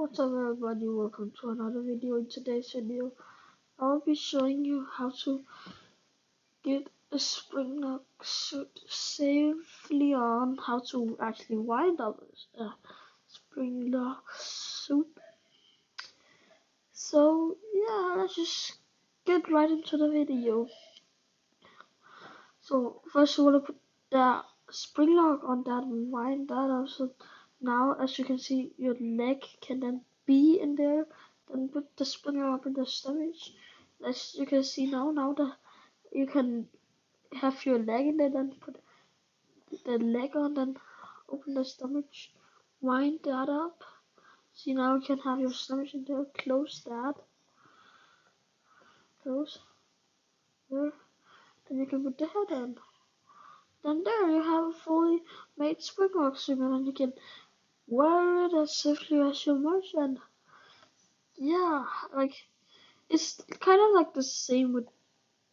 What's up everybody, welcome to another video. In today's video, I'll be showing you how to get a spring lock suit safely on, how to actually wind up a spring lock suit. So yeah, let's just get right into the video. So first you want to put the spring lock on that and wind that up. So now as you can see, your leg can then be in there. Then put the spring lock in the stomach. As you can see now that you can have your leg in there, then put the leg on, then open the stomach, wind that up. See, now you can have your stomach in there. Close that. Close there. Then you can put the head on. Then there you have a fully made spring lock suit, and you can wear it as safely as you wish. And yeah, like it's kind of like the same with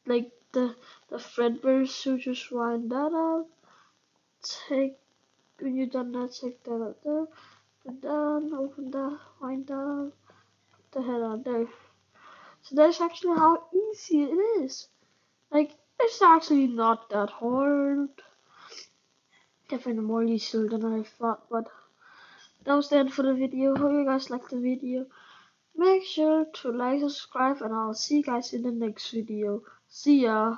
like the Fredbear suit. Just wind that up. Take when you're done that, take that out there. Put down, open that, wind down, put the head on there. So that's actually how easy it is. Like it's actually not that hard. Definitely more easier than I thought, but that was the end for the video. Hope you guys liked the video. Make sure to like, subscribe, and I'll see you guys in the next video. See ya.